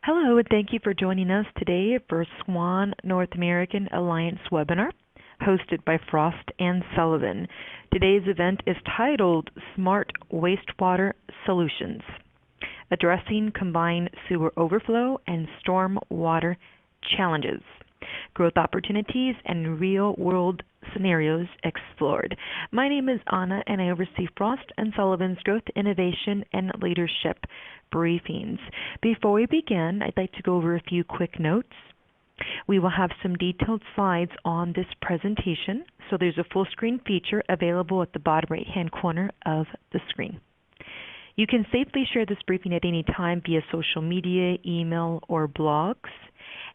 Hello, and thank you for joining us today for SWAN North American Alliance webinar, hosted by Frost and Sullivan. Today's event is titled Smart Wastewater Solutions, Addressing Combined Sewer Overflow and Stormwater Challenges, Growth Opportunities and Real-World Scenarios Explored. My name is Anna, and I oversee Frost and Sullivan's Growth, Innovation, and Leadership briefings. Before we begin, I'd like to go over a few quick notes. We will have some detailed slides on this presentation, so there's a full screen feature available at the bottom right-hand corner of the screen. You can safely share this briefing at any time via social media, email, or blogs.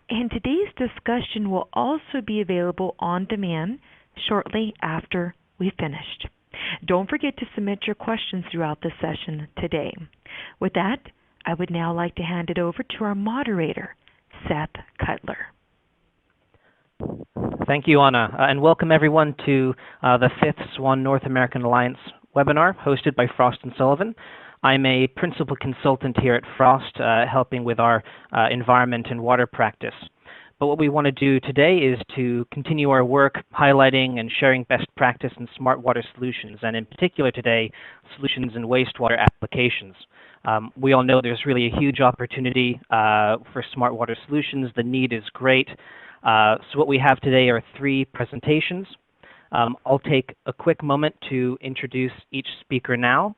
And today's discussion will also be available on demand shortly after we've finished. Don't forget to submit your questions throughout the session today. With that, I would now like to hand it over to our moderator, Seth Cutler. Thank you, Anna, and welcome everyone to the 5th SWAN North American Alliance webinar hosted by Frost and Sullivan. I'm a principal consultant here at Frost, helping with our environment and water practice. But what we want to do today is to continue our work highlighting and sharing best practice in smart water solutions, and in particular today, solutions in wastewater applications. We all know there's really a huge opportunity for smart water solutions. The need is great. So what we have today are 3 presentations. I'll take a quick moment to introduce each speaker now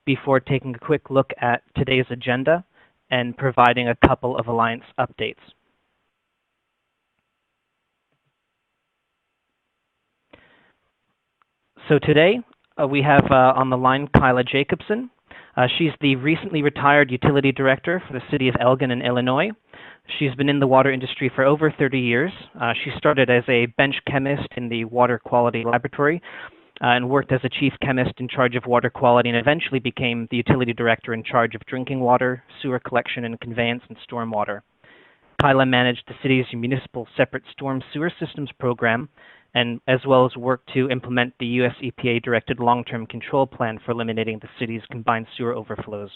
before taking a quick look at today's agenda and providing a couple of Alliance updates. So today we have on the line Kyla Jacobsen. She's the recently retired Utility Director for the City of Elgin in Illinois. She's been in the water industry for over 30 years. She started as a bench chemist in the Water Quality Laboratory and worked as a chief chemist in charge of water quality, and eventually became the Utility Director in charge of drinking water, sewer collection and conveyance, and stormwater. Kyla managed the city's municipal separate storm sewer systems program, and as well as worked to implement the U.S. EPA-directed long-term control plan for eliminating the city's combined sewer overflows.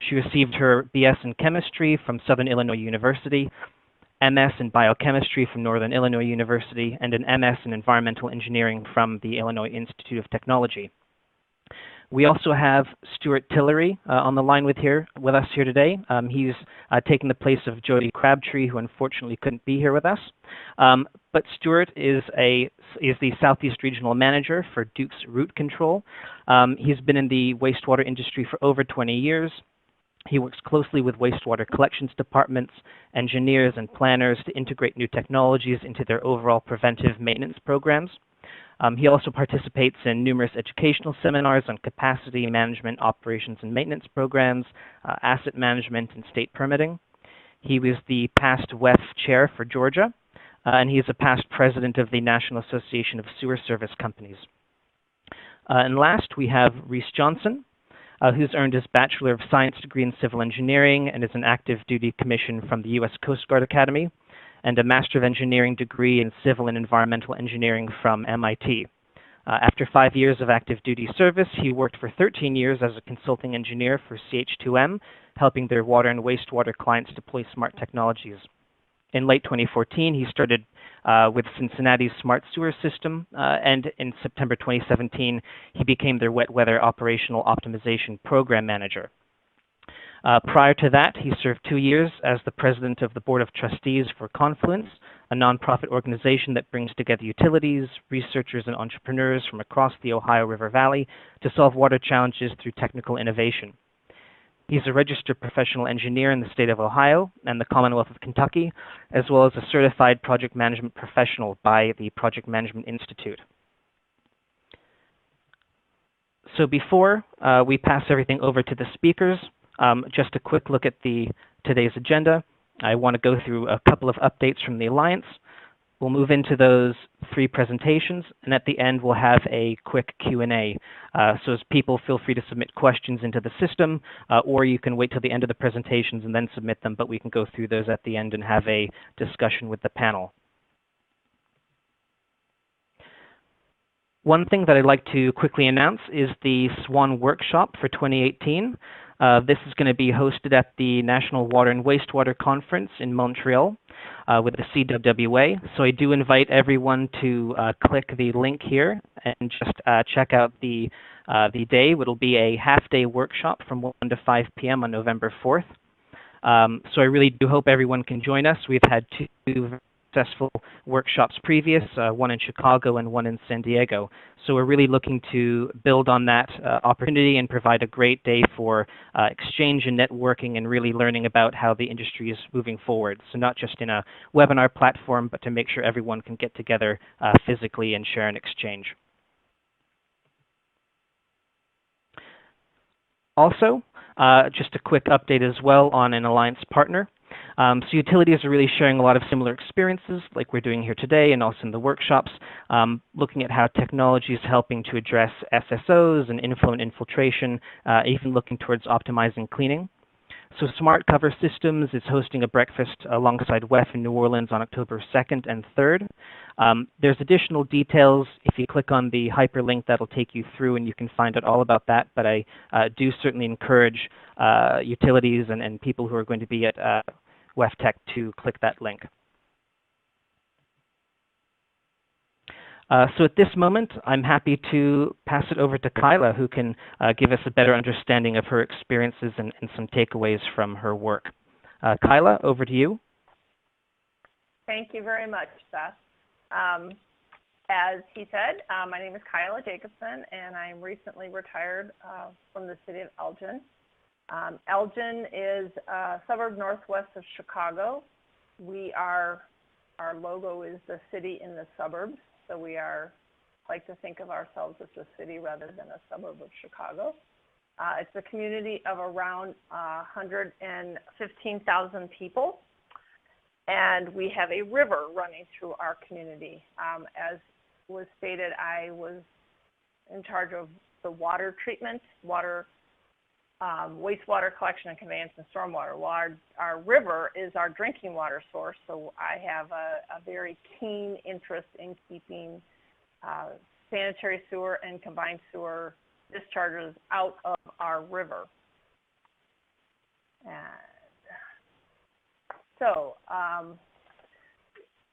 She received her B.S. in chemistry from Southern Illinois University, MS in biochemistry from Northern Illinois University, and an MS in environmental engineering from the Illinois Institute of Technology. We also have Stuart Tillery on the line with us here today. He's taken the place of Jody Crabtree, who unfortunately couldn't be here with us. But Stuart is the Southeast Regional Manager for Duke's Root Control. He's been in the wastewater industry for over 20 years. He works closely with wastewater collections departments, engineers, and planners to integrate new technologies into their overall preventive maintenance programs. He also participates in numerous educational seminars on capacity management, operations and maintenance programs, asset management, and state permitting. He was the past WEF chair for Georgia, and he is a past president of the National Association of Sewer Service Companies. And last, we have Reese Johnson, who's earned his Bachelor of Science degree in Civil Engineering and is an active duty commission from the U.S. Coast Guard Academy, and a Master of Engineering degree in Civil and Environmental Engineering from MIT. After 5 years of active duty service, he worked for 13 years as a consulting engineer for CH2M, helping their water and wastewater clients deploy smart technologies. In late 2014, he started with Cincinnati's smart sewer system, and in September 2017, he became their wet weather operational optimization program manager. Prior to that, he served 2 years as the president of the Board of Trustees for Confluence, a nonprofit organization that brings together utilities, researchers, and entrepreneurs from across the Ohio River Valley to solve water challenges through technical innovation. He's a registered professional engineer in the state of Ohio and the Commonwealth of Kentucky, as well as a certified project management professional by the Project Management Institute. So before we pass everything over to the speakers, just a quick look at today's agenda. I want to go through a couple of updates from the Alliance. We'll move into those 3 presentations, and at the end we'll have a quick Q&A. So as people, feel free to submit questions into the system, or you can wait till the end of the presentations and then submit them, but we can go through those at the end and have a discussion with the panel. One thing that I'd like to quickly announce is the SWAN workshop for 2018. This is going to be hosted at the National Water and Wastewater Conference in Montreal with the CWWA. So I do invite everyone to click the link here and just check out the day. It'll be a half-day workshop from 1 to 5 p.m. on November 4th. So I really do hope everyone can join us. We've had two successful workshops previous, one in Chicago and one in San Diego. So we're really looking to build on that opportunity and provide a great day for exchange and networking and really learning about how the industry is moving forward. So not just in a webinar platform, but to make sure everyone can get together physically and share and exchange. Also, just a quick update as well on an alliance partner. So utilities are really sharing a lot of similar experiences like we're doing here today and also in the workshops, looking at how technology is helping to address SSOs and inflow and infiltration, even looking towards optimizing cleaning. So Smart Cover Systems is hosting a breakfast alongside WEF in New Orleans on October 2nd and 3rd. There's additional details if you click on the hyperlink that'll take you through and you can find out all about that, but I do certainly encourage utilities and people who are going to be at WEF Tech to click that link. So at this moment, I'm happy to pass it over to Kyla, who can give us a better understanding of her experiences and some takeaways from her work. Kyla, over to you. Thank you very much, Seth. As he said, my name is Kyla Jacobsen, and I'm recently retired from the city of Elgin. Elgin is a suburb northwest of Chicago. Our logo is the city in the suburbs. So we like to think of ourselves as a city rather than a suburb of Chicago. It's a community of around 115,000 people, and we have a river running through our community. As was stated, I was in charge of the water treatment, wastewater collection and conveyance, and stormwater. Well, our river is our drinking water source, so I have a very keen interest in keeping sanitary sewer and combined sewer discharges out of our river.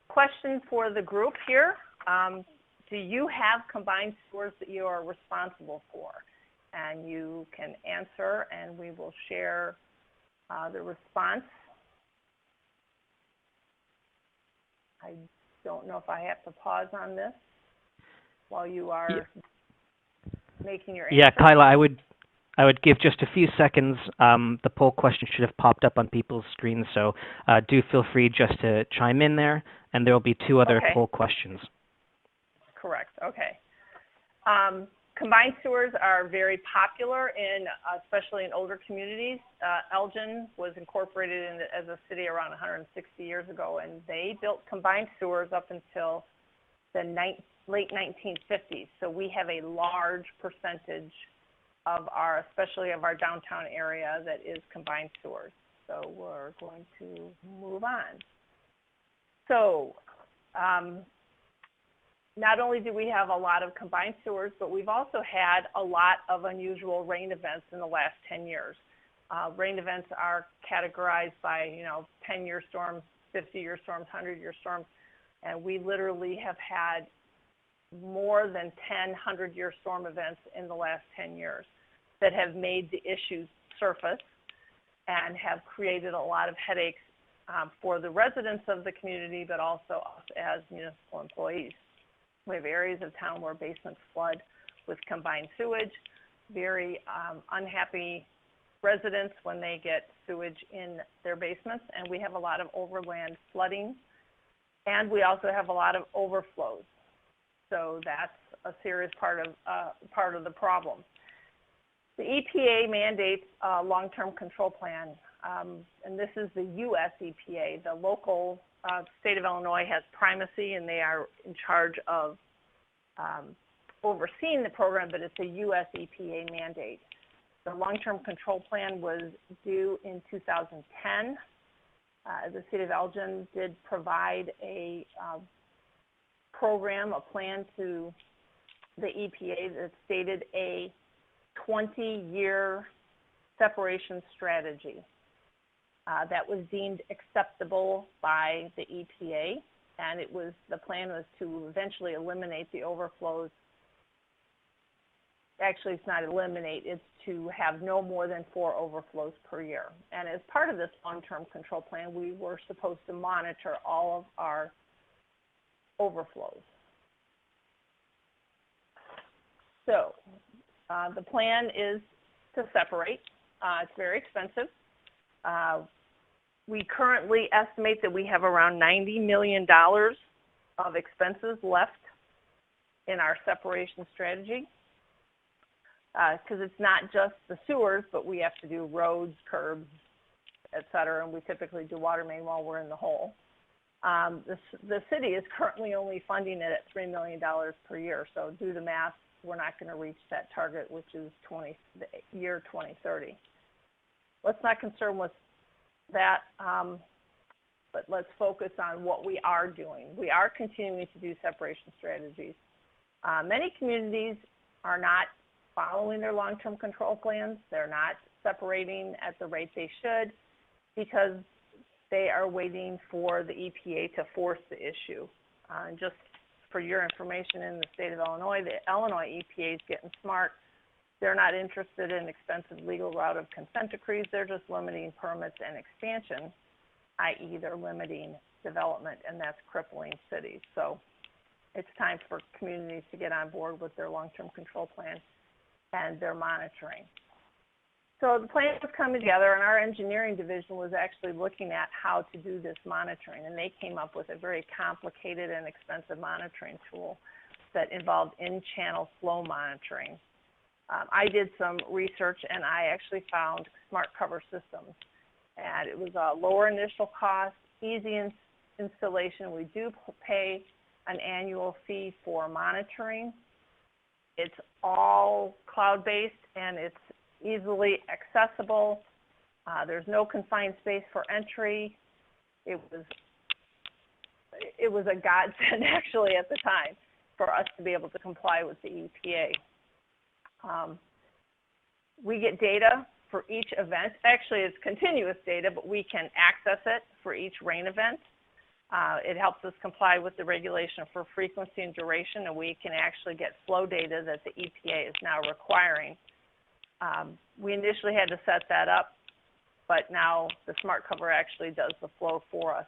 Question for the group here. Do you have combined sewers that you are responsible for? And you can answer, and we will share the response. I don't know if I have to pause on this while you are making your answer. Yeah, Kyla, I would give just a few seconds. The poll question should have popped up on people's screens, so do feel free just to chime in there, and there will be two other poll questions. Correct. Okay. Combined sewers are very popular especially in older communities. Elgin was incorporated as a city around 160 years ago, and they built combined sewers up until the late 1950s. So we have a large percentage of especially of our downtown area that is combined sewers. So we're going to move on. So not only do we have a lot of combined sewers, but we've also had a lot of unusual rain events in the last 10 years. Rain events are categorized by, 10-year storms, 50-year storms, 100-year storms, and we literally have had more than 10 100-year storm events in the last 10 years that have made the issues surface and have created a lot of headaches for the residents of the community, but also us as municipal employees. We have areas of town where basements flood with combined sewage, very unhappy residents when they get sewage in their basements, and we have a lot of overland flooding, and we also have a lot of overflows. So that's a serious part of the problem. The EPA mandates a long-term control plan, and this is the U.S. EPA. The local state of Illinois has primacy, and they are in charge of overseeing the program, but it's a U.S. EPA mandate. The long-term control plan was due in 2010. The city of Elgin did provide a program, a plan to the EPA that stated a 20-year separation strategy that was deemed acceptable by the EPA, and the plan was to eventually eliminate the overflows. Actually, it's not eliminate, it's to have no more than 4 overflows per year. And as part of this long-term control plan, we were supposed to monitor all of our overflows. So the plan is to separate. It's very expensive. We currently estimate that we have around $90 million of expenses left in our separation strategy, because it's not just the sewers, but we have to do roads, curbs, et cetera, and we typically do water main while we're in the hole. The city is currently only funding it at $3 million per year, so do the math, we're not going to reach that target, which is the year 2030. Let's not concern with that, but let's focus on what we are doing. We are continuing to do separation strategies. Many communities are not following their long-term control plans. They're not separating at the rate they should because they are waiting for the EPA to force the issue. And just for your information, in the state of Illinois, the Illinois EPA is getting smart. They're not interested in expensive legal route of consent decrees. They're just limiting permits and expansion, i.e. they're limiting development, and that's crippling cities. So it's time for communities to get on board with their long-term control plan and their monitoring. So the plan was coming together, and our engineering division was actually looking at how to do this monitoring, and they came up with a very complicated and expensive monitoring tool that involved in-channel flow monitoring. I did some research, and I actually found smart cover systems, and it was a lower initial cost, easy installation. We do pay an annual fee for monitoring. It's all cloud-based, and it's easily accessible. There's no confined space for entry. It was a godsend actually at the time for us to be able to comply with the EPA. We get data for each event. Actually, it's continuous data, but we can access it for each rain event. It helps us comply with the regulation for frequency and duration, and we can actually get flow data that the EPA is now requiring. We initially had to set that up, but now the smart cover actually does the flow for us.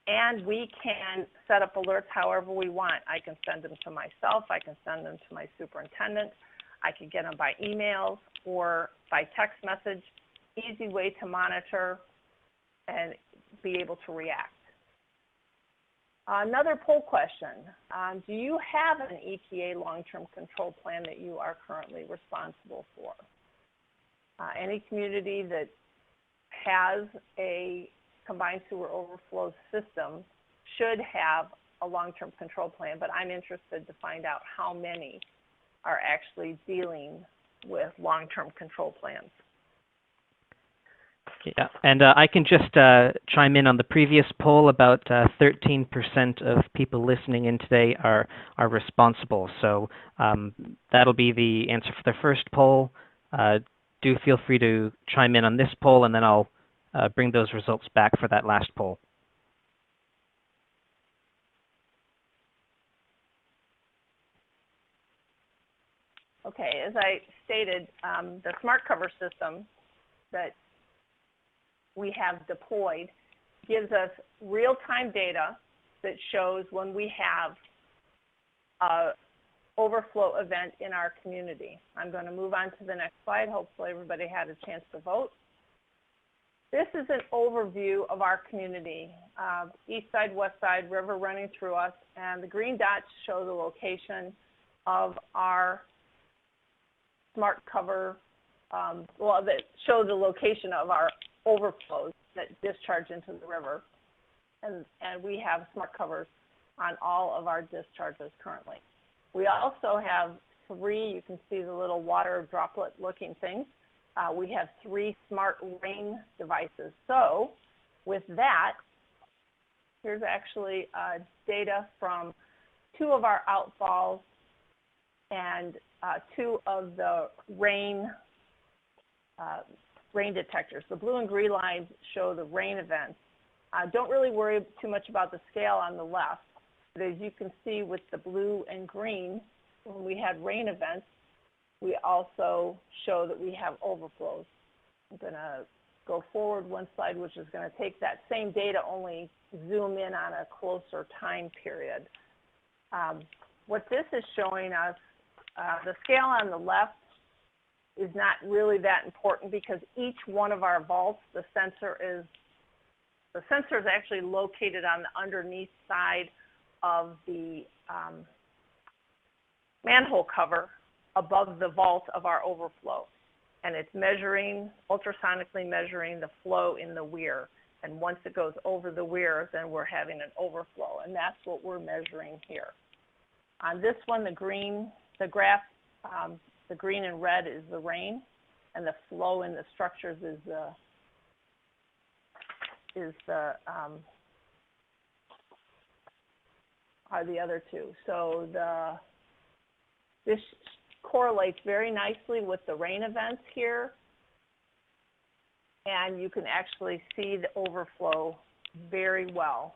And we can set up alerts however we want. I can send them to myself. I can send them to my superintendent. I can get them by emails or by text message. Easy way to monitor and be able to react. Another poll question. Do you have an EPA long-term control plan that you are currently responsible for? Any community that has a combined sewer overflow system should have a long-term control plan, but I'm interested to find out how many are actually dealing with long-term control plans. Yeah, and I can just chime in on the previous poll. About 13% of people listening in today are responsible. So that'll be the answer for the first poll. Do feel free to chime in on this poll, and then I'll bring those results back for that last poll. Okay, as I stated, the smart cover system that we have deployed gives us real-time data that shows when we have an overflow event in our community. I'm going to move on to the next slide. Hopefully everybody had a chance to vote. This is an overview of our community. East side, west side, river running through us, and the green dots show the location of our smart cover, that show the location of our overflows that discharge into the river. And we have smart covers on all of our discharges currently. We also have 3, you can see the little water droplet looking things. We have 3 smart rain devices. So with that, here's actually data from 2 of our outfalls and 2 of the rain rain detectors. The blue and green lines show the rain events. Don't really worry too much about the scale on the left, but as you can see with the blue and green, when we had rain events, we also show that we have overflows. I'm going to go forward one slide, which is going to take that same data, only zoom in on a closer time period. What this is showing us, the scale on the left is not really that important because each one of our vaults, the sensor is actually located on the underneath side of the manhole cover above the vault of our overflow. And it's measuring, ultrasonically measuring the flow in the weir. And once it goes over the weir, then we're having an overflow. And that's what we're measuring here. On this one, the green, the graph, the green and red is the rain, and the flow in the structures are the other two. So this correlates very nicely with the rain events here, and you can actually see the overflow very well.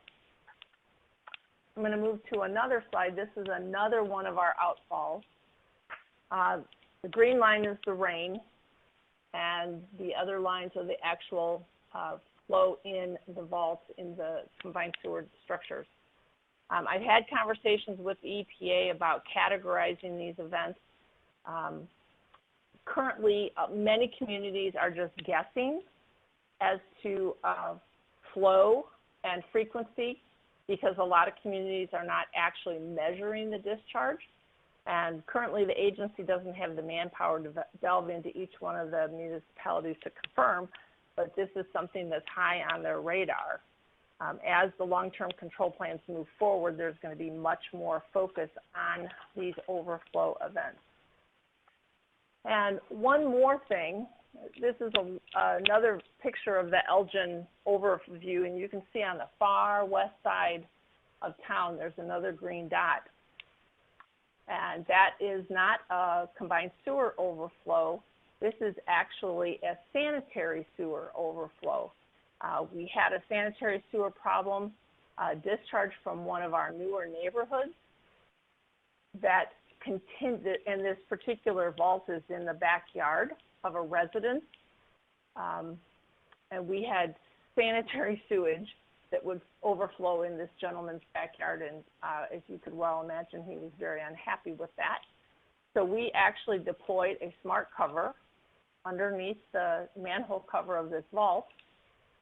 I'm going to move to another slide. This is another one of our outfalls. The green line is the rain, and the other lines are the actual flow in the vaults in the combined sewer structures. I've had conversations with the EPA about categorizing these events. Currently, many communities are just guessing as to flow and frequency because a lot of communities are not actually measuring the discharge. And currently, the agency doesn't have the manpower to delve into each one of the municipalities to confirm, but this is something that's high on their radar. As the long-term control plans move forward, there's going to be much more focus on these overflow events. And one more thing, this is another picture of the Elgin overview, and you can see on the far west side of town, there's another green dot. And that is not a combined sewer overflow. This is actually a sanitary sewer overflow. We had a sanitary sewer problem discharged from one of our newer neighborhoods that continued, and this particular vault is in the backyard of a residence. And we had sanitary sewage that would overflow in this gentleman's backyard, and as you could well imagine, he was very unhappy with that. So we actually deployed a smart cover underneath the manhole cover of this vault,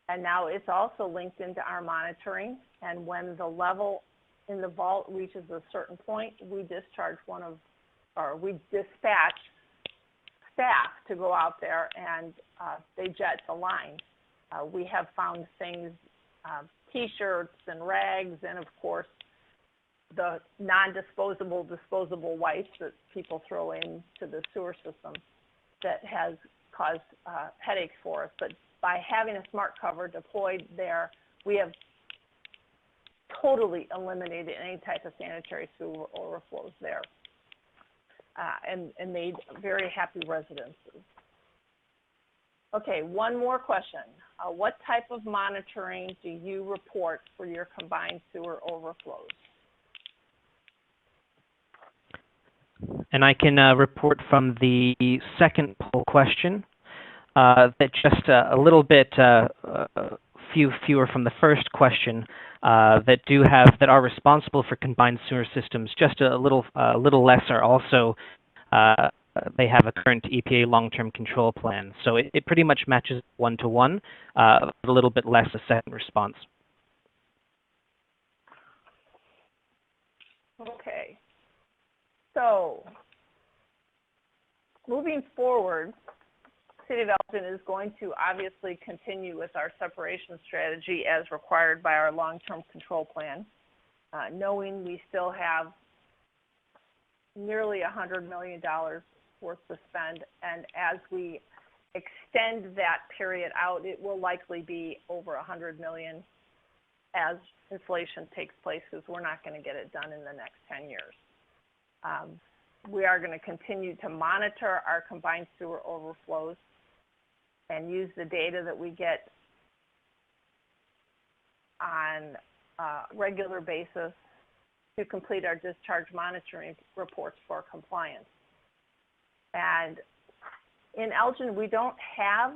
and now it's also linked into our monitoring, and when the level in the vault reaches a certain point, we discharge we dispatch staff to go out there and they jet the line. We have found things, T-shirts and rags, and of course the non-disposable, disposable wipes that people throw into the sewer system that has caused headaches for us. But by having a smart cover deployed there, we have totally eliminated any type of sanitary sewer overflows there and made very happy residences. Okay, one more question. What type of monitoring do you report for your combined sewer overflows? And I can report from the second poll question that just a little bit fewer from the first question that are responsible for combined sewer systems. Just a little less are also they have a current EPA long-term control plan. So it pretty much matches one-to-one, a little bit less a second response. Okay. So moving forward, City of Elgin is going to obviously continue with our separation strategy as required by our long-term control plan, knowing we still have nearly $100 million worth to spend, and as we extend that period out, it will likely be over $100 million as inflation takes place, because we're not going to get it done in the next 10 years. We are going to continue to monitor our combined sewer overflows and use the data that we get on a regular basis to complete our discharge monitoring reports for compliance. And in Elgin, we don't have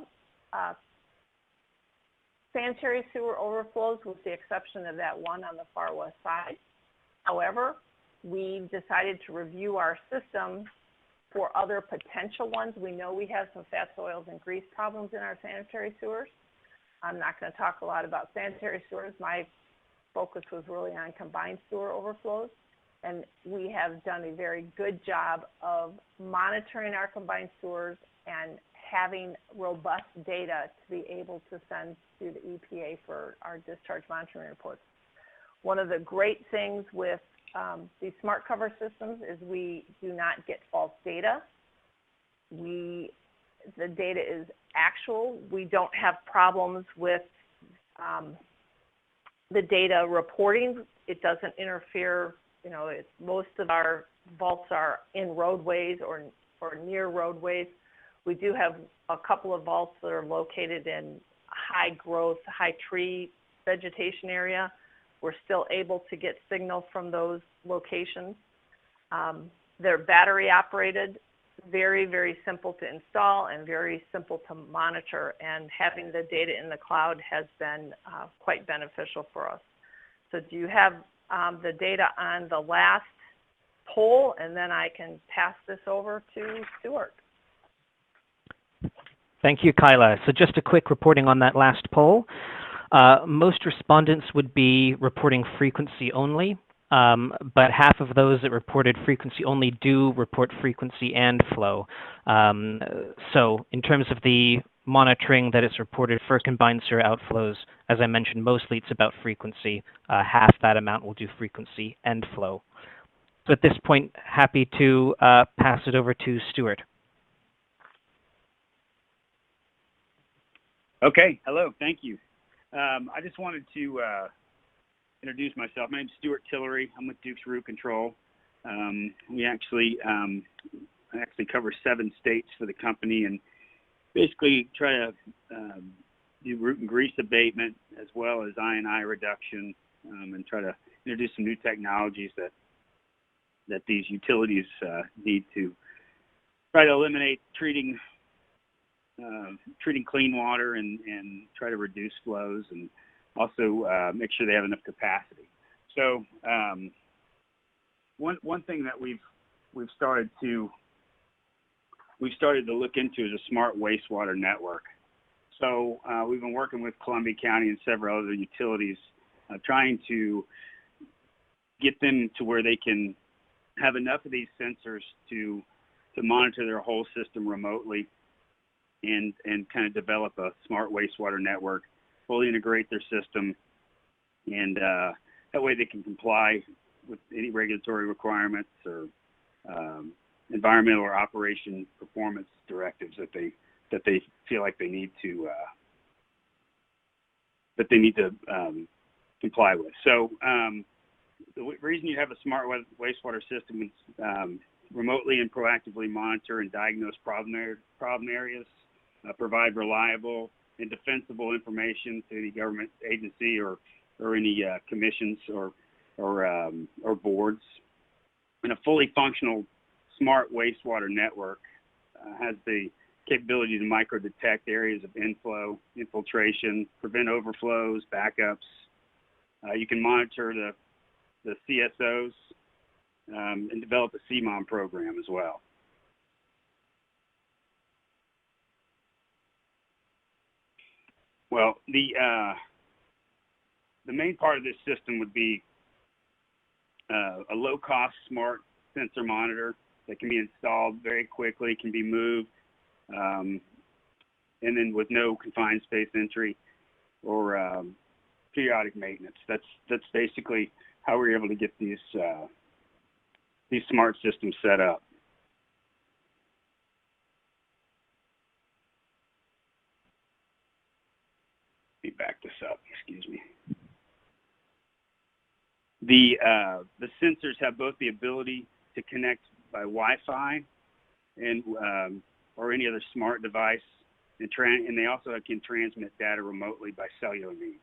sanitary sewer overflows, with the exception of that one on the far west side. However, we decided to review our system for other potential ones. We know we have some fats, oils, and grease problems in our sanitary sewers. I'm not going to talk a lot about sanitary sewers. My focus was really on combined sewer overflows, and we have done a very good job of monitoring our combined sewers and having robust data to be able to send to the EPA for our discharge monitoring reports. One of the great things with these smart cover systems is we do not get false data. The data is actual. We don't have problems with the data reporting. It doesn't interfere. You know, most of our vaults are in roadways or near roadways. We do have a couple of vaults that are located in high growth, high tree vegetation area. We're still able to get signal from those locations. They're battery operated, very, very simple to install and very simple to monitor, and having the data in the cloud has been quite beneficial for us. So do you have the data on the last poll, and then I can pass this over to Stuart. Thank you, Kyla. So just a quick reporting on that last poll. Most respondents would be reporting frequency only, but half of those that reported frequency only do report frequency and flow. So in terms of the monitoring that is reported for combined sewer outflows, as I mentioned, mostly it's about frequency. Half that amount will do frequency and flow. So at this point, happy to pass it over to Stuart. Okay, hello, thank you. I just wanted to introduce myself. My name is Stuart Tillery. I'm with Duke's Root Control. We actually cover 7 states for the company, and basically try to do root and grease abatement as well as I&I reduction, and try to introduce some new technologies that these utilities need to try to eliminate treating clean water and try to reduce flows, and also make sure they have enough capacity. So one thing that we've started to look into is a smart wastewater network. So we've been working with Columbia County and several other utilities, trying to get them to where they can have enough of these sensors to monitor their whole system remotely, and kind of develop a smart wastewater network, fully integrate their system, and that way they can comply with any regulatory requirements or environmental or operation performance directives that they feel like they need to comply with. So the reason you have a smart wastewater system is remotely and proactively monitor and diagnose problem areas, provide reliable and defensible information to any government agency or any commissions or boards. And a fully functional smart wastewater network has the capability to micro-detect areas of inflow, infiltration, prevent overflows, backups. You can monitor the CSOs and develop a CMOM program as well. Well, the main part of this system would be a low-cost smart sensor monitor that can be installed very quickly, can be moved, and then with no confined space entry or periodic maintenance. That's basically how we're able to get these smart systems set up. Let me back this up, excuse me. The sensors have both the ability to connect by Wi-Fi and or any other smart device and they also can transmit data remotely by cellular means.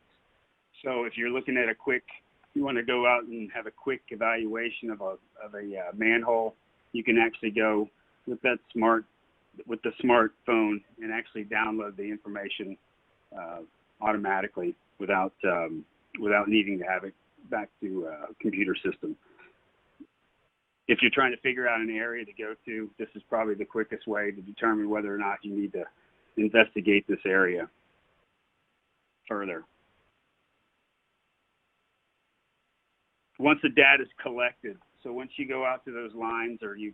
So if you're looking at you want to go out and have a quick evaluation of a manhole, you can actually go with the smartphone and actually download the information automatically without needing to have it back to a computer system. If you're trying to figure out an area to go to, this is probably the quickest way to determine whether or not you need to investigate this area further. Once the data is collected, so once you go out to those lines or you've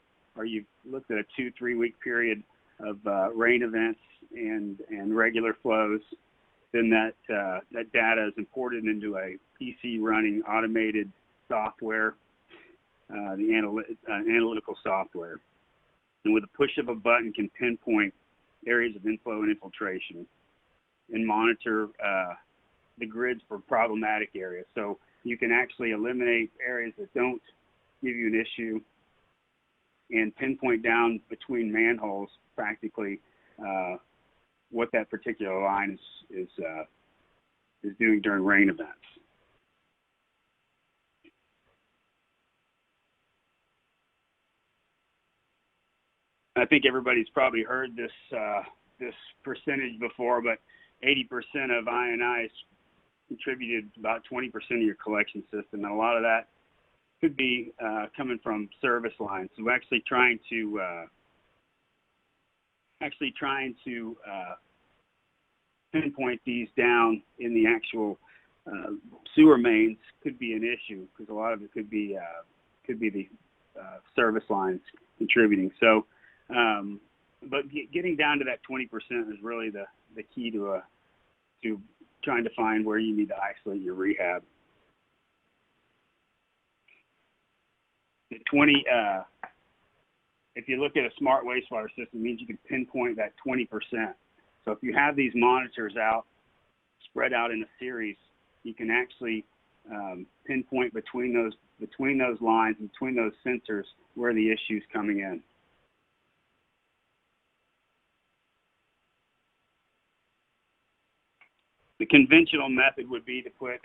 looked at a 2-3 week period of rain events and regular flows, then that data is imported into a PC running automated software, the analytical software, and with a push of a button can pinpoint areas of inflow and infiltration and monitor the grids for problematic areas. So you can actually eliminate areas that don't give you an issue and pinpoint down between manholes practically what that particular line is doing during rain events. I think everybody's probably heard this this percentage before, but 80% of I&Is contributed about 20% of your collection system, and a lot of that could be coming from service lines. So we're actually trying to pinpoint these down in the actual sewer mains could be an issue because a lot of it could be the service lines contributing. So, but getting down to that 20% is really the key to trying to find where you need to isolate your rehab. The 20, if you look at a smart wastewater system, it means you can pinpoint that 20%. So if you have these monitors out, spread out in a series, you can actually pinpoint between those lines, between those sensors, where the issue's coming in. The conventional method would be to put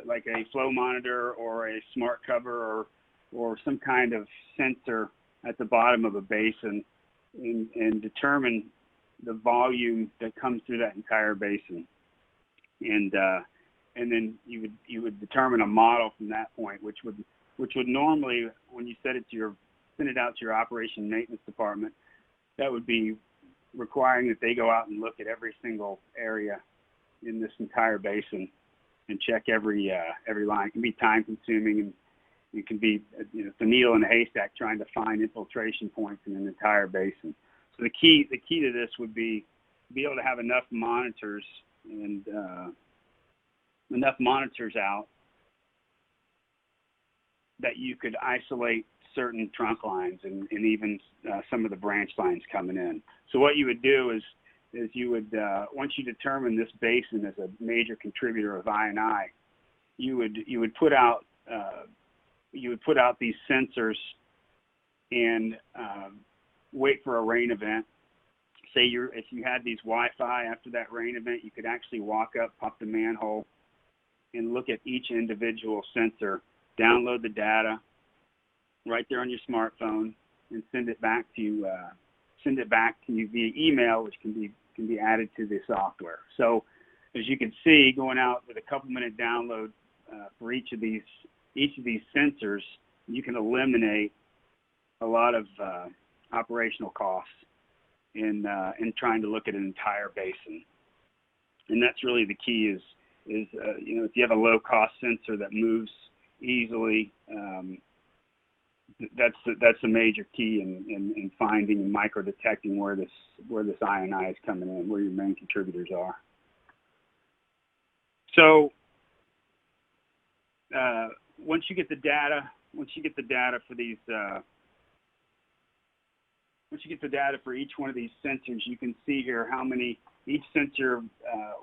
like a flow monitor or a smart cover or some kind of sensor at the bottom of a basin and determine the volume that comes through that entire basin, and then you would determine a model from that point, which would normally, when you send it out to your operation maintenance department, that would be requiring that they go out and look at every single area in this entire basin and check every line. It can be time consuming, and it can be it's a needle in a haystack trying to find infiltration points in an entire basin. So the key to this would be able to have enough monitors and enough monitors out that you could isolate certain trunk lines and even some of the branch lines coming in. So what you would do is you would once you determine this basin as a major contributor of I&I, you would put out these sensors and wait for a rain event. Say if you had these Wi-Fi after that rain event, you could actually walk up, pop the manhole, and look at each individual sensor, download the data right there on your smartphone, and send it back to you via email, which can be added to the software. So as you can see, going out with a couple-minute download for each of these sensors, you can eliminate a lot of operational costs in trying to look at an entire basin. And that's really the key is if you have a low-cost sensor that moves easily, that's a major key in finding and micro-detecting where this I&I is coming in, where your main contributors are. So once you get the data for these, once you get the data for each one of these sensors, you can see here how many each sensor,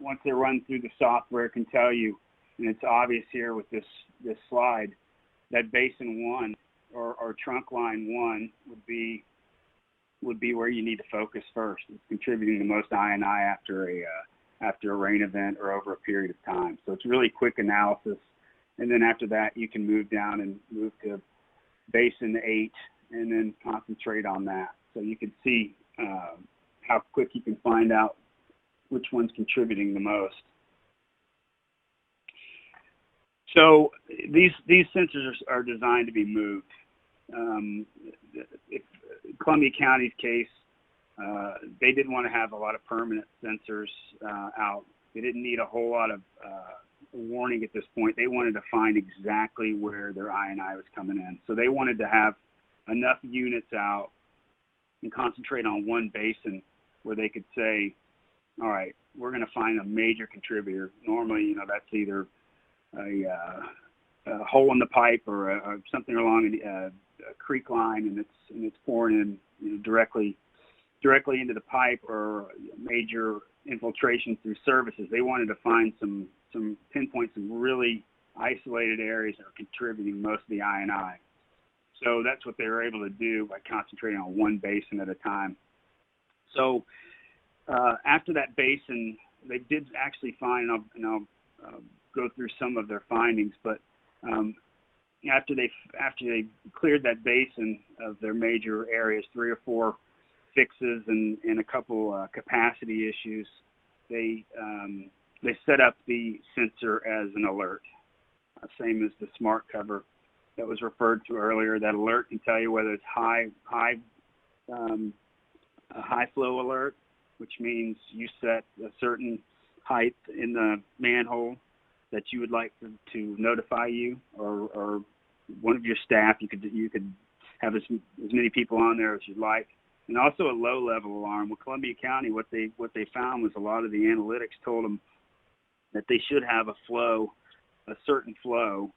once they're run through the software, can tell you, and it's obvious here with this slide, that basin 1 or trunk line 1 would be would be where you need to focus first. It's contributing the most I&I after a rain event or over a period of time. So it's really quick analysis. And then after that, you can move down and move to basin 8 and then concentrate on that. So you can see how quick you can find out which one's contributing the most. So these sensors are designed to be moved. If Columbia County's case, they didn't want to have a lot of permanent sensors out. They didn't need a whole lot of warning at this point. They wanted to find exactly where their I&I was coming in. So they wanted to have enough units out and concentrate on one basin where they could say, all right, we're going to find a major contributor. Normally, that's either a hole in the pipe or something along a creek line, and it's pouring in directly into the pipe, or major infiltration through services. They wanted to find some pinpoint some really isolated areas that are contributing most of the I&I. So that's what they were able to do by concentrating on one basin at a time. So after that basin, they did actually find, and I'll go through some of their findings, but after they cleared that basin of their major areas, 3 or 4 fixes and a couple capacity issues, they set up the sensor as an alert, same as the smart cover that was referred to earlier. That alert can tell you whether it's high flow alert, which means you set a certain height in the manhole that you would like to notify you, or one of your staff. You could have as many people on there as you'd like. And also a low-level alarm. With Columbia County, what they found was a lot of the analytics told them that they should have a certain flow,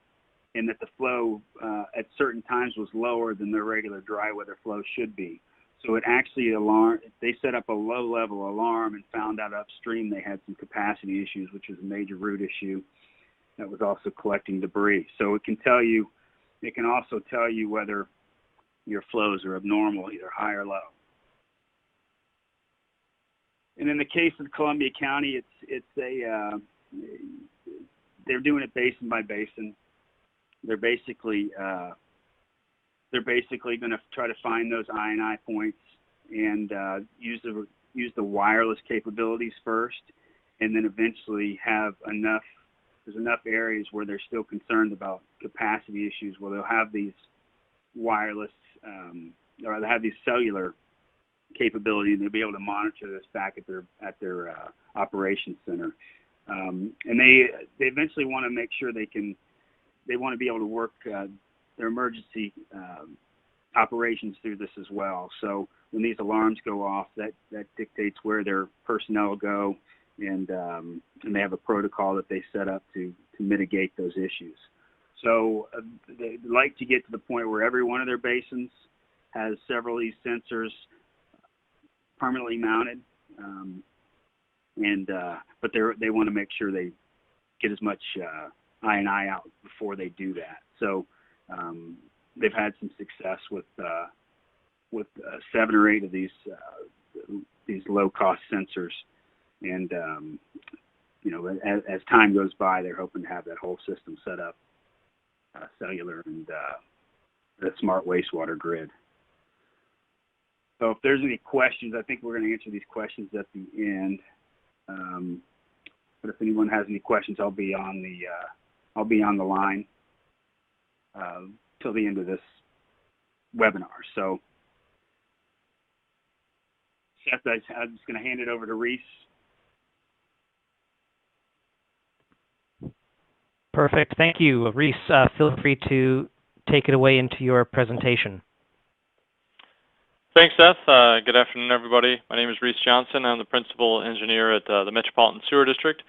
and that the flow at certain times was lower than their regular dry weather flow should be. So it actually they set up a low-level alarm and found out upstream they had some capacity issues, which was a major root issue that was also collecting debris. So it can also tell you whether your flows are abnormal, either high or low. And in the case of Columbia County, they're doing it basin by basin. They're basically going to try to find those I&I points and use the wireless capabilities first, and then eventually have enough. There's enough areas where they're still concerned about capacity issues, where they'll have these wireless or they have these cellular capability, and they'll be able to monitor this back at their operations center. And they eventually want to make sure they want to be able to work their emergency operations through this as well. So when these alarms go off, that dictates where their personnel go, and they have a protocol that they set up to mitigate those issues. So they'd like to get to the point where every one of their basins has several of these sensors permanently mounted, but they want to make sure they get as much I&I out before they do that. So they've had some success with 7 or 8 of these low-cost sensors, and as time goes by, they're hoping to have that whole system set up, cellular and the smart wastewater grid. So if there's any questions, I think we're going to answer these questions at the end. But if anyone has any questions, I'll be on the line till the end of this webinar. So, Seth, I'm just going to hand it over to Reese. Perfect. Thank you. Reese, feel free to take it away into your presentation. Thanks, Seth. Good afternoon, everybody. My name is Reese Johnson. I'm the principal engineer at the Metropolitan Sewer District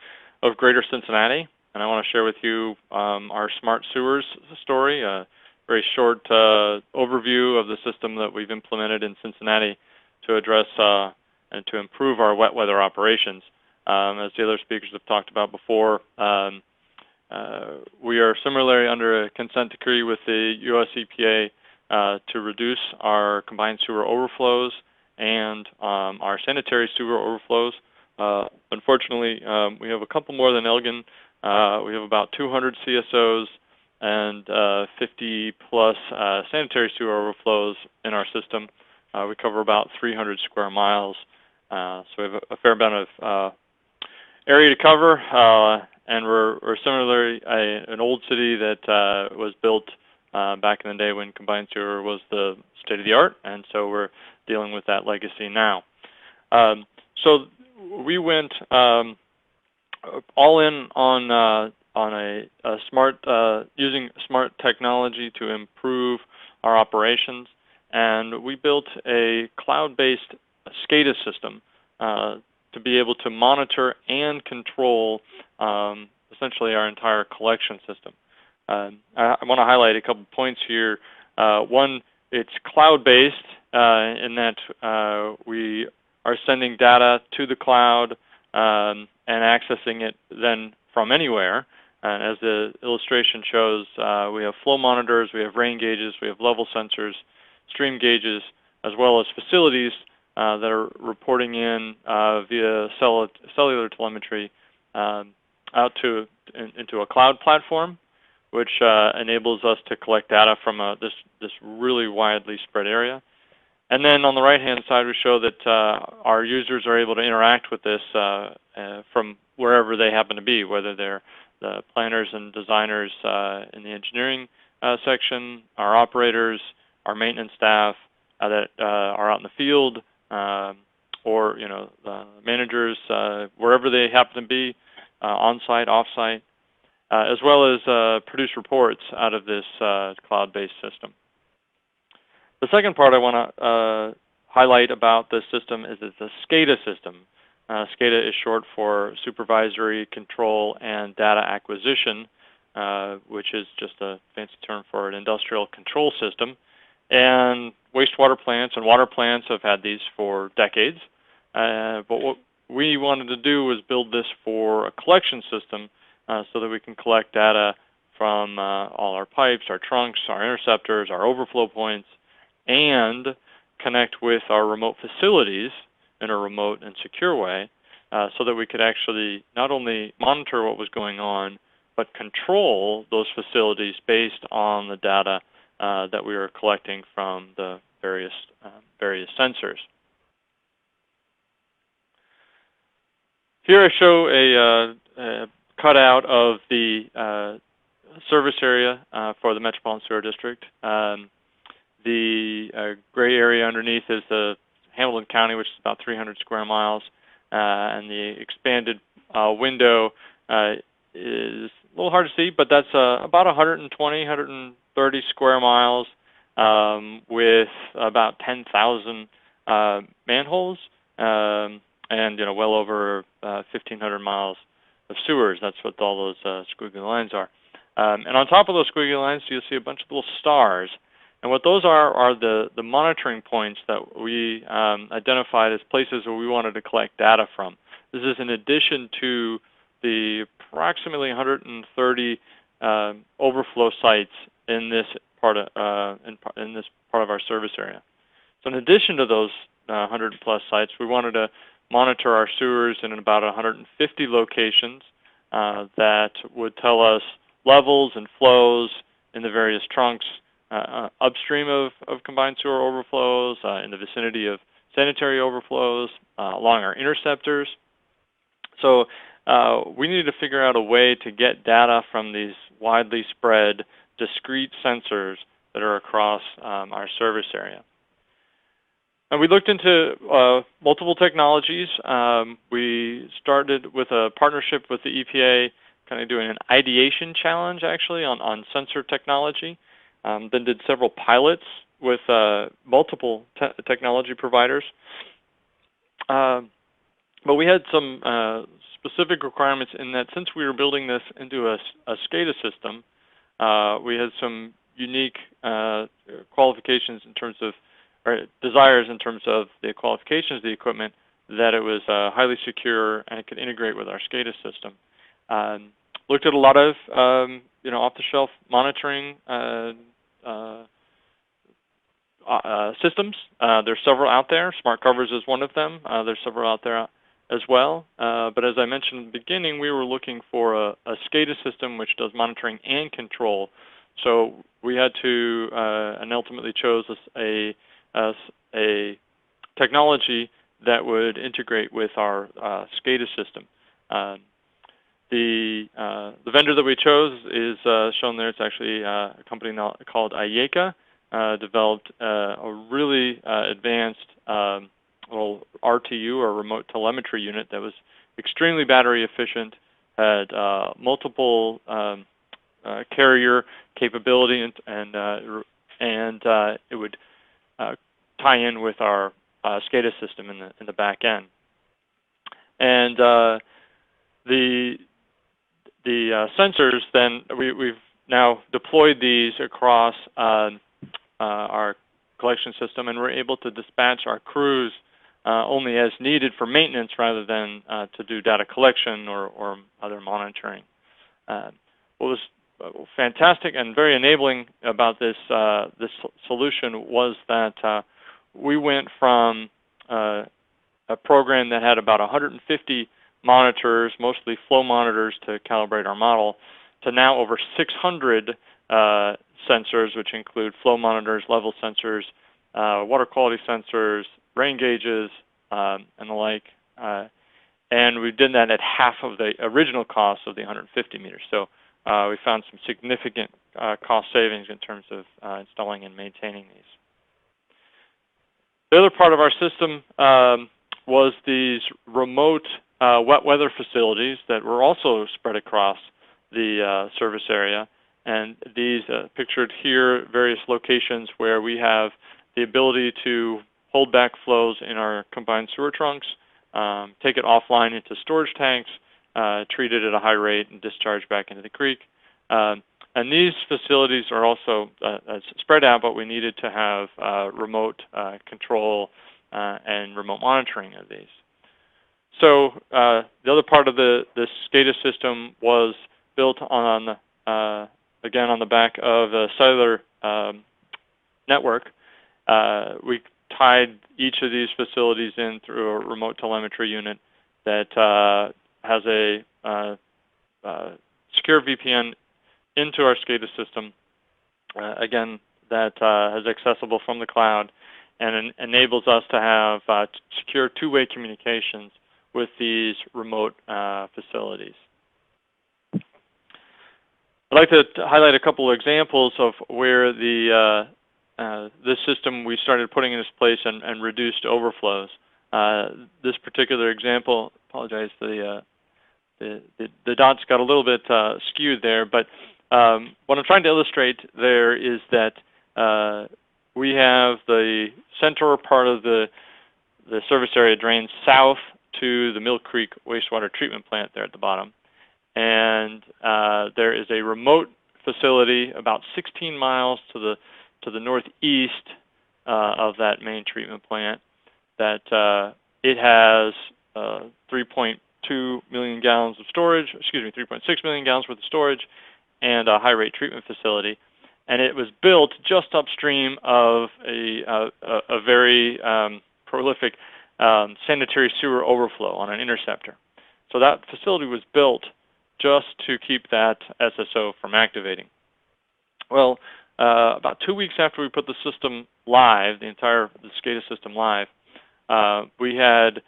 of Greater Cincinnati, and I want to share with you our smart sewers story, a very short overview of the system that we've implemented in Cincinnati to address and to improve our wet weather operations. As the other speakers have talked about before, we are similarly under a consent decree with the U.S. EPA to reduce our combined sewer overflows and our sanitary sewer overflows. Unfortunately, we have a couple more than Elgin. We have about 200 CSOs and 50 plus sanitary sewer overflows in our system. We cover about 300 square miles, so we have a fair amount of area to cover, and we're similarly an old city that was built back in the day when combined sewer was the state of the art, and so we're dealing with that legacy now. So we went all in on a smart, using smart technology to improve our operations, and we built a cloud-based SCADA system to be able to monitor and control essentially our entire collection system. I want to highlight a couple points here. One, it's cloud-based in that we are sending data to the cloud and accessing it then from anywhere. And as the illustration shows, we have flow monitors, we have rain gauges, we have level sensors, stream gauges, as well as facilities that are reporting in via cellular telemetry out into a cloud platform, which enables us to collect data from this really widely spread area. And then on the right-hand side, we show that our users are able to interact with this from wherever they happen to be, whether they're the planners and designers in the engineering section, our operators, our maintenance staff that are out in the field, or the managers, wherever they happen to be, on-site, off-site, as well as produce reports out of this cloud-based system. The second part I want to highlight about this system is it's a SCADA system. SCADA is short for Supervisory Control and Data Acquisition, which is just a fancy term for an industrial control system. And wastewater plants and water plants have had these for decades. But what we wanted to do was build this for a collection system so that we can collect data from all our pipes, our trunks, our interceptors, our overflow points, and connect with our remote facilities in a remote and secure way so that we could actually not only monitor what was going on, but control those facilities based on the data that we were collecting from the various sensors. Here I show a cutout of the service area for the Metropolitan Sewer District. The gray area underneath is the Hamilton County, which is about 300 square miles, and the expanded window is a little hard to see, but that's about 120, 130 square miles with about 10,000 manholes and well over 1,500 miles of sewers. That's what all those squiggly lines are. And on top of those squiggly lines, you'll see a bunch of little stars. And what those are the monitoring points that we identified as places where we wanted to collect data from. This is in addition to the approximately 130 overflow sites in this part of our service area. So in addition to those 100 plus sites, we wanted to monitor our sewers in about 150 locations that would tell us levels and flows in the various trunks upstream of combined sewer overflows, in the vicinity of sanitary overflows, along our interceptors. So we needed to figure out a way to get data from these widely spread, discrete sensors that are across our service area. And we looked into multiple technologies. We started with a partnership with the EPA, kind of doing an ideation challenge, actually, on sensor technology. Then did several pilots with multiple technology providers. But we had some specific requirements in that since we were building this into a SCADA system, we had some unique qualifications in terms of, or desires in terms of the qualifications of the equipment, that it was highly secure and it could integrate with our SCADA system. Looked at a lot of off-the-shelf monitoring systems. There's several out there. Smart Covers is one of them. There's several out there as well. But as I mentioned in the beginning, we were looking for a SCADA system which does monitoring and control. So we had to, and ultimately chose a technology that would integrate with our SCADA system. The vendor that we chose is shown there. It's actually a company called IECA. Developed a really advanced little RTU, or remote telemetry unit, that was extremely battery efficient, had multiple carrier capability, and it would tie in with our SCADA system in the back end. And the sensors, then we've now deployed these across our collection system, and we're able to dispatch our crews only as needed for maintenance rather than to do data collection or other monitoring. What was fantastic and very enabling about this solution was that we went from a program that had about 150 monitors, mostly flow monitors to calibrate our model, to now over 600 sensors, which include flow monitors, level sensors, water quality sensors, rain gauges, and the like. And we did that at half of the original cost of the 150 meters. So we found some significant cost savings in terms of installing and maintaining these. The other part of our system was these remote wet weather facilities that were also spread across the service area. And these pictured here, various locations where we have the ability to hold back flows in our combined sewer trunks, take it offline into storage tanks, treat it at a high rate, and discharge back into the creek. And these facilities are also spread out, but we needed to have remote control and remote monitoring of these. So the other part of the SCADA system was built on, again, on the back of a cellular network. We tied each of these facilities in through a remote telemetry unit that has a secure VPN into our SCADA system, again, that is accessible from the cloud and enables us to have secure two-way communications with these remote facilities. I'd like to highlight a couple of examples of where this system we started putting in its place and reduced overflows. This particular example, apologize, the dots got a little bit skewed there, but what I'm trying to illustrate there is that we have the center part of the service area drains south to the Mill Creek Wastewater Treatment Plant there at the bottom. And there is a remote facility about 16 miles to the northeast of that main treatment plant that it has 3.2 million gallons of storage, 3.6 million gallons worth of storage, and a high rate treatment facility. And it was built just upstream of a very prolific sanitary sewer overflow on an interceptor. So that facility was built just to keep that SSO from activating. Well, about 2 weeks after we put the system live, the SCADA system live, we had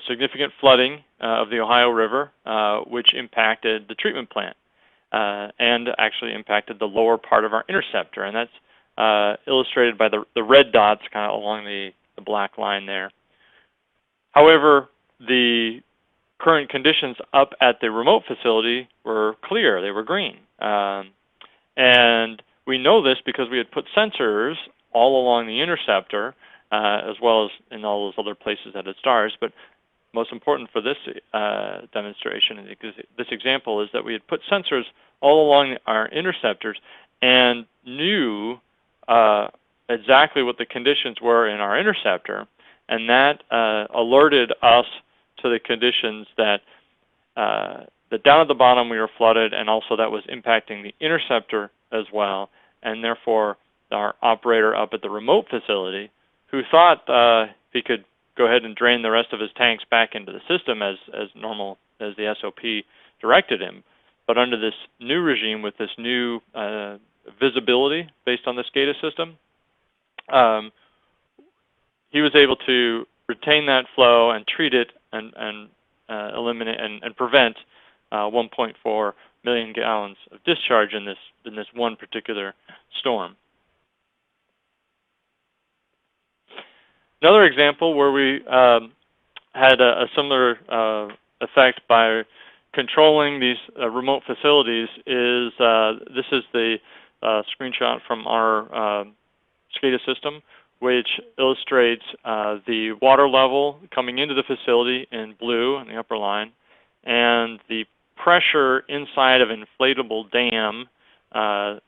significant flooding of the Ohio River, which impacted the treatment plant and actually impacted the lower part of our interceptor. And that's illustrated by the red dots kind of along the black line there. However, the current conditions up at the remote facility were clear. They were green. And we know this because we had put sensors all along the interceptor, as well as in all those other places that had stars. But most important for this demonstration, and this example, is that we had put sensors all along our interceptors and knew exactly what the conditions were in our interceptor. And that alerted us to the conditions that down at the bottom we were flooded, and also that was impacting the interceptor as well, and therefore our operator up at the remote facility, who thought he could go ahead and drain the rest of his tanks back into the system as normal as the SOP directed him. But under this new regime with this new visibility based on the SCADA system, he was able to retain that flow and treat it and eliminate and prevent 1.4 million gallons of discharge in this one particular storm. Another example where we had a similar effect by controlling these remote facilities is this is the screenshot from our SCADA system, which illustrates the water level coming into the facility in blue in the upper line, and the pressure inside of an inflatable dam,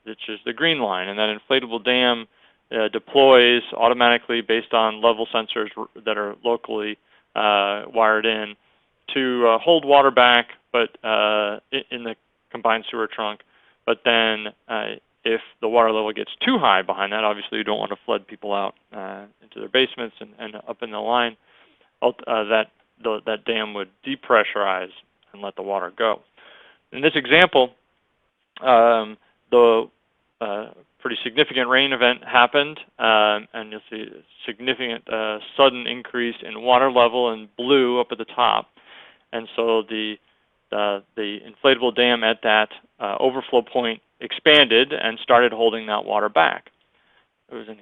which is the green line. And that inflatable dam deploys automatically based on level sensors that are locally wired in to hold water back, but in the combined sewer trunk. But then if the water level gets too high behind that, obviously you don't want to flood people out into their basements and up in the line, that dam would depressurize and let the water go. In this example, the pretty significant rain event happened, and you'll see a significant sudden increase in water level in blue up at the top. And so the inflatable dam at that overflow point expanded and started holding that water back. It was an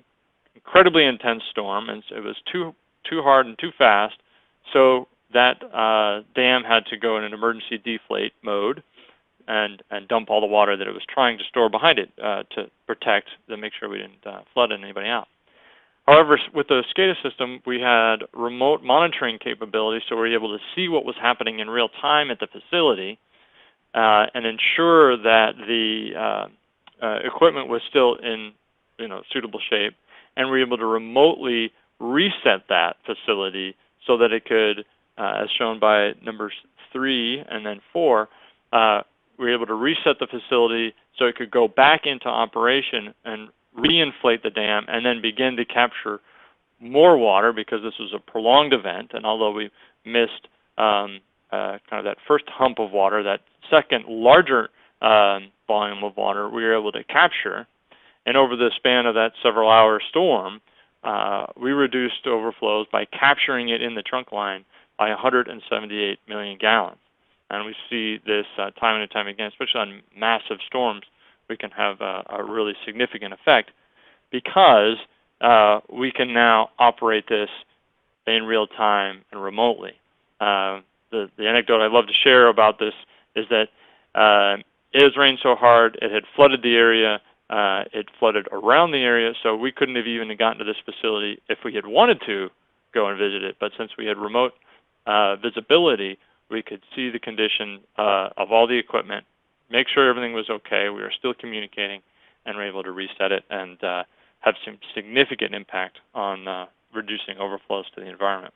incredibly intense storm, and it was too hard and too fast, so that dam had to go in an emergency deflate mode and dump all the water that it was trying to store behind it to protect, to make sure we didn't flood anybody out. However, with the SCADA system, we had remote monitoring capability, so we were able to see what was happening in real time at the facility and ensure that the equipment was still in suitable shape, and we were able to remotely reset that facility so that it could, as shown by numbers 3 and then 4, we were able to reset the facility so it could go back into operation and reinflate the dam and then begin to capture more water, because this was a prolonged event. And although we missed kind of that first hump of water, that second larger volume of water we were able to capture. And over the span of that several-hour storm, we reduced overflows by capturing it in the trunk line by 178 million gallons. And we see this time and time again, especially on massive storms. We can have a really significant effect because we can now operate this in real time and remotely. The anecdote I love to share about this is that it has rained so hard, it had flooded the area, it flooded around the area, so we couldn't have even gotten to this facility if we had wanted to go and visit it. But since we had remote visibility, we could see the condition of all the equipment, make sure everything was okay, we were still communicating, and were able to reset it and have some significant impact on reducing overflows to the environment.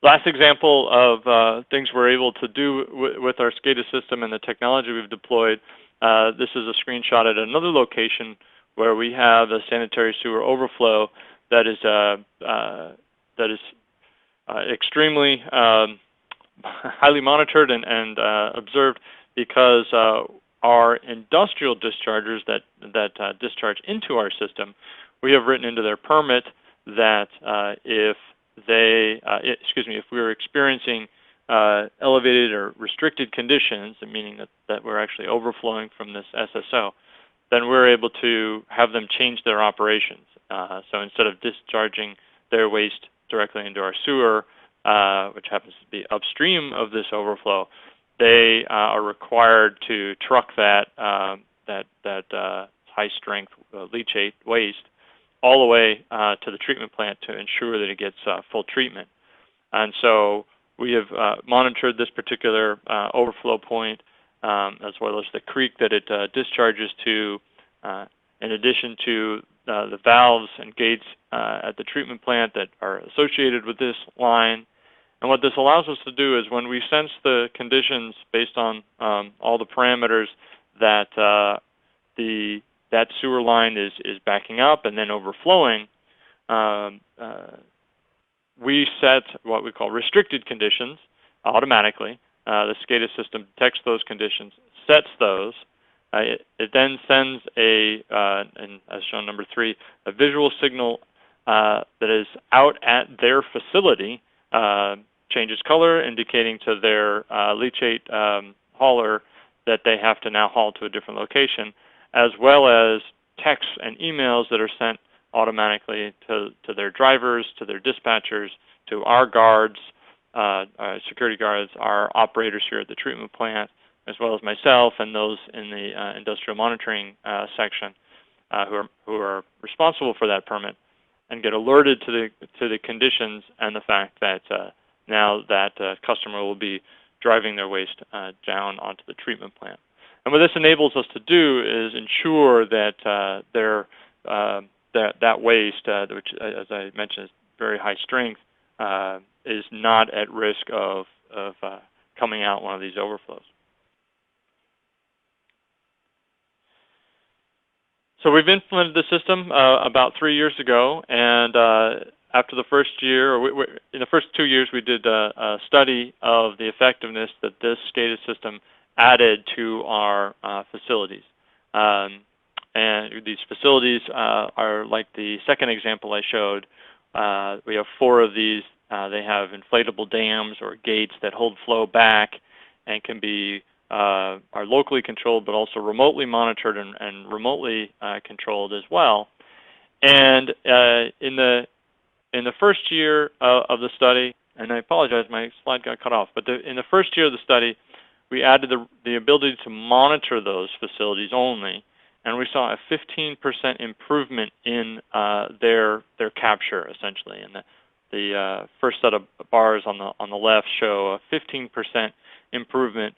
Last example of things we're able to do with our SCADA system and the technology we've deployed. This is a screenshot at another location where we have a sanitary sewer overflow that is extremely highly monitored and observed, because our industrial dischargers that discharge into our system, we have written into their permit that if we were experiencing elevated or restricted conditions, meaning that we're actually overflowing from this SSO, then we're able to have them change their operations. So instead of discharging their waste directly into our sewer, which happens to be upstream of this overflow, they are required to truck that high-strength leachate waste all the way to the treatment plant to ensure that it gets full treatment. And so we have monitored this particular overflow point, as well as the creek that it discharges to, in addition to the valves and gates at the treatment plant that are associated with this line. And what this allows us to do is, when we sense the conditions based on all the parameters that that sewer line is backing up and then overflowing, we set what we call restricted conditions automatically. The SCADA system detects those conditions, sets those. It then sends and as shown number 3, a visual signal that is out at their facility, changes color, indicating to their leachate hauler that they have to now haul to a different location, as well as texts and emails that are sent automatically to their drivers, to their dispatchers, to our guards, security guards, our operators here at the treatment plant, as well as myself and those in the industrial monitoring section who are responsible for that permit, and get alerted to the conditions and the fact that now that customer will be driving their waste down onto the treatment plant. And what this enables us to do is ensure that that waste, which, as I mentioned, is very high strength, is not at risk of coming out one of these overflows. So we've implemented the system about 3 years ago, and after the first year, or in the first 2 years, we did a study of the effectiveness that this SCADA system added to our facilities. And these facilities are like the second example I showed. We have 4 of these. They have inflatable dams or gates that hold flow back and can be are locally controlled, but also remotely monitored and remotely controlled as well. And in the first year of the study, and I apologize, my slide got cut off, but in the first year of the study, we added the ability to monitor those facilities only, and we saw a 15% improvement in their capture, essentially. And the first set of bars on the left show a 15% improvement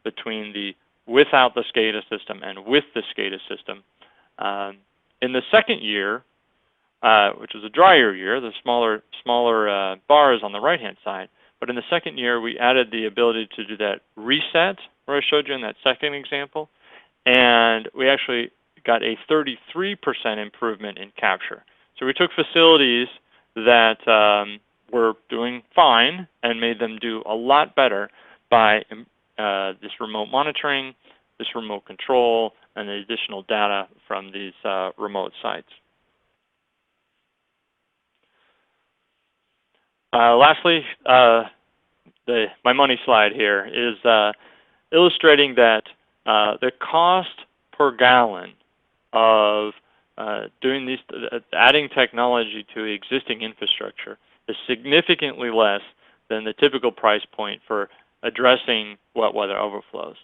between the without the SCADA system and with the SCADA system. In the second year, which was a drier year, the smaller bars on the right-hand side, but in the second year, we added the ability to do that reset, where I showed you in that second example, and we actually got a 33% improvement in capture. So we took facilities that were doing fine and made them do a lot better by this remote monitoring, this remote control, and the additional data from these remote sites. Lastly, my money slide here is illustrating that the cost per gallon of doing these, adding technology to existing infrastructure is significantly less than the typical price point for addressing wet weather overflows.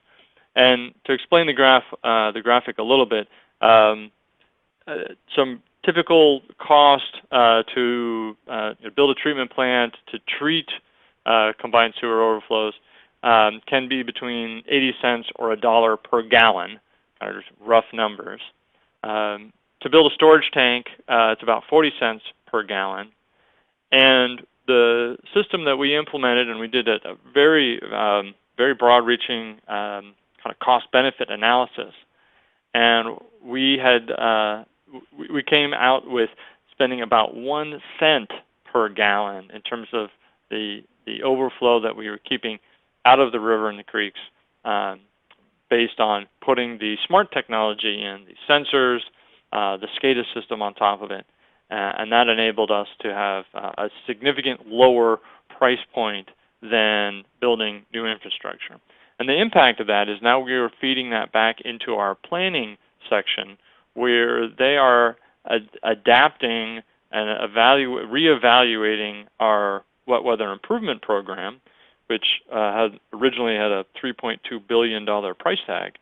And to explain the graphic a little bit, some typical cost to build a treatment plant to treat combined sewer overflows can be between 80 cents or $1 per gallon, kind of just rough numbers. To build a storage tank, it's about 40 cents per gallon. And the system that we implemented, and we did a very broad-reaching kind of cost-benefit analysis, and we came out with spending about 1 cent per gallon in terms of the overflow that we were keeping out of the river and the creeks, based on putting the smart technology in, the sensors, the SCADA system on top of it, and that enabled us to have a significant lower price point than building new infrastructure. And the impact of that is now we are feeding that back into our planning section, where they are adapting and reevaluating our wet weather improvement program, which originally had a $3.2 billion price tag,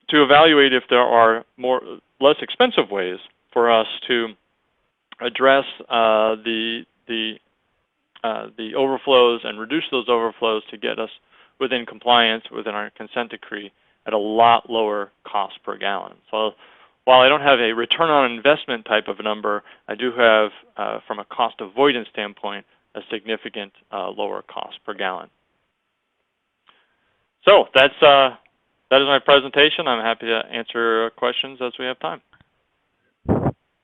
to evaluate if there are less expensive ways for us to address the overflows and reduce those overflows to get us within compliance within our consent decree at a lot lower cost per gallon. So while I don't have a return on investment type of number, I do have, from a cost avoidance standpoint, a significant lower cost per gallon. So that's that is my presentation. I'm happy to answer questions as we have time.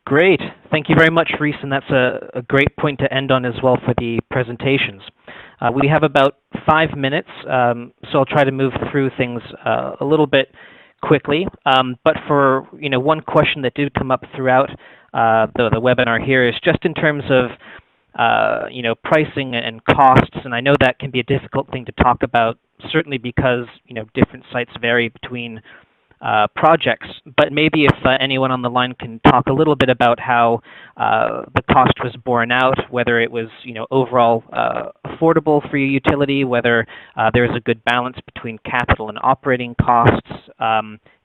Great. Thank you very much, Reese, and that's a great point to end on as well for the presentations. We have about 5 minutes, so I'll try to move through things a little bit quickly. But for one question that did come up throughout the webinar here is just in terms of pricing and costs, and I know that can be a difficult thing to talk about, certainly because different sites vary between projects, but maybe if anyone on the line can talk a little bit about how the cost was borne out, whether it was overall affordable for your utility, whether there is a good balance between capital and operating costs.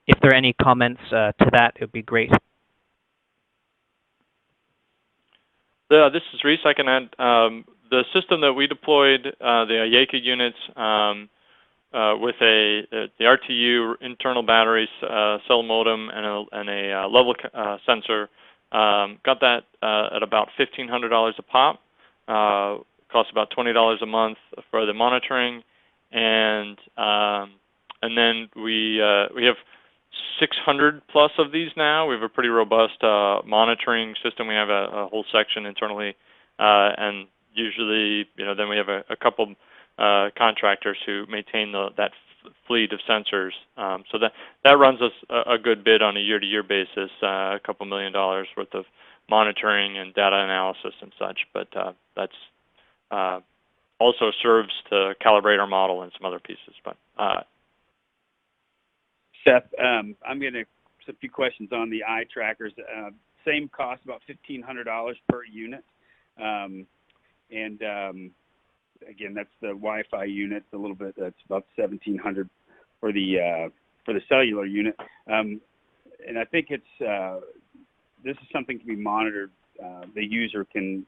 If there are any comments to that, it would be great. This is Reese. I can add the system that we deployed, the Yaka units, with the RTU internal batteries, cell modem, and a level sensor. Got that at about $1,500 a pop. Costs about $20 a month for the monitoring, and then we have 600 plus of these now. We have a pretty robust monitoring system. We have a whole section internally, and usually, then we have a couple contractors who maintain that fleet of sensors. So that runs us a good bit on a year-to-year basis, a couple $1 million worth of monitoring and data analysis and such. But that's also serves to calibrate our model and some other pieces. But Seth, I'm going to a few questions on the eye trackers. Same cost, about $1,500 per unit, again, that's the Wi-Fi unit. A little bit. That's about $1,700 for the cellular unit. And I think it's this is something to be monitored. The user can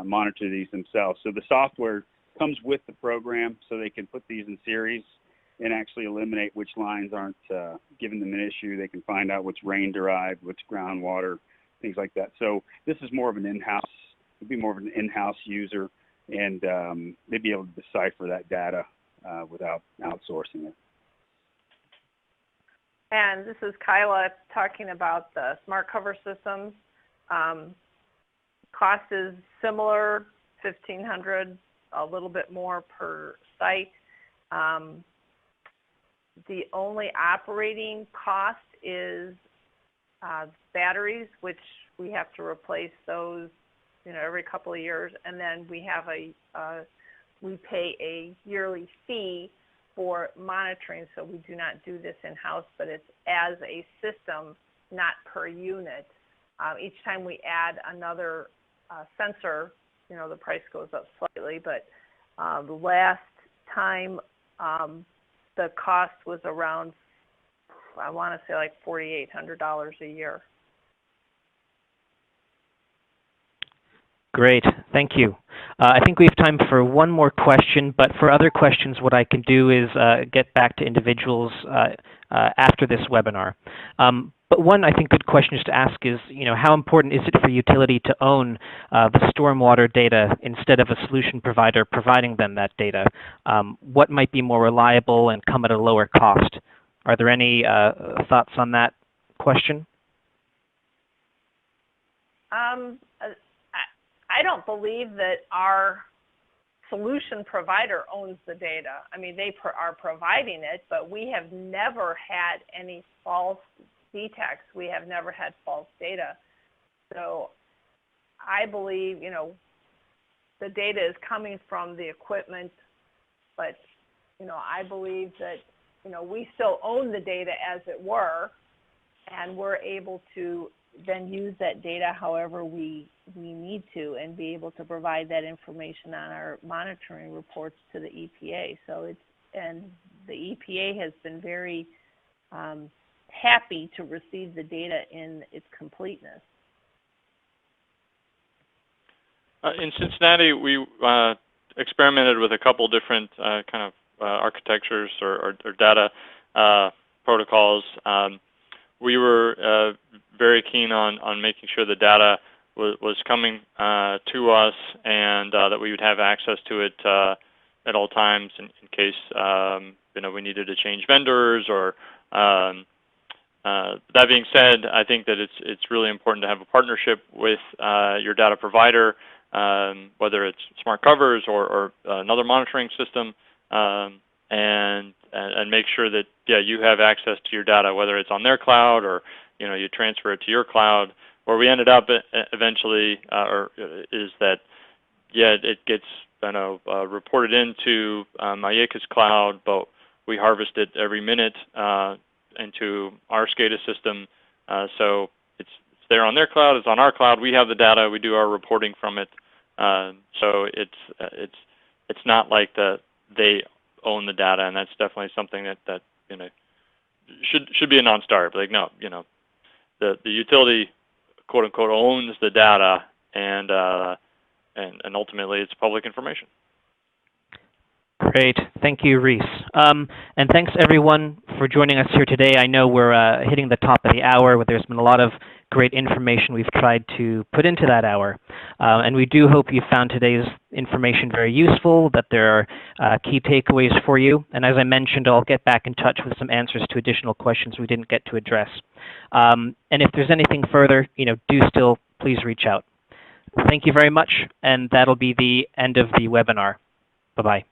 monitor these themselves. So the software comes with the program, so they can put these in series and actually eliminate which lines aren't giving them an issue. They can find out what's rain derived, what's groundwater, things like that. So this is more of an in-house. It'd be more of an in-house user, and they'd be able to decipher that data without outsourcing it. And this is Kyla talking about the smart cover systems. Cost is similar, $1,500, a little bit more per site. The only operating cost is batteries, which we have to replace those, every couple of years, and then we have we pay a yearly fee for monitoring. So we do not do this in-house, but it's as a system, not per unit. Each time we add another sensor, the price goes up slightly. But the last time, the cost was around, I want to say like $4,800 a year. Great, thank you. I think we have time for one more question, but for other questions, what I can do is get back to individuals after this webinar. But one, I think, good question to ask is, how important is it for utility to own the stormwater data instead of a solution provider providing them that data? What might be more reliable and come at a lower cost? Are there any thoughts on that question? I don't believe that our solution provider owns the data. I mean, they are providing it, but we have never had any false detects. We have never had false data. So I believe, the data is coming from the equipment, but, I believe that, we still own the data as it were, and we're able to then use that data however we need to, and be able to provide that information on our monitoring reports to the EPA. So and the EPA has been very happy to receive the data in its completeness. In Cincinnati, we experimented with a couple different architectures or data protocols. We were very keen on making sure the data was coming to us, and that we would have access to it at all times in case we needed to change vendors. Or that being said, I think that it's really important to have a partnership with your data provider, whether it's smart covers or another monitoring system, and make sure that you have access to your data, whether it's on their cloud or you transfer it to your cloud. Where we ended up eventually is that it gets reported into Mayeka's cloud, but we harvest it every minute into our SCADA system. So it's there on their cloud, it's on our cloud. We have the data, we do our reporting from it. So it's not like they own the data, and that's definitely something that should be a non-starter. Like, no, the utility, quote unquote, owns the data, and ultimately it's public information. Great. Thank you, Reese. And thanks, everyone, for joining us here today. I know we're hitting the top of the hour, but there's been a lot of great information we've tried to put into that hour. And we do hope you found today's information very useful, that there are key takeaways for you. And as I mentioned, I'll get back in touch with some answers to additional questions we didn't get to address. And if there's anything further, do still please reach out. Thank you very much, and that'll be the end of the webinar. Bye-bye.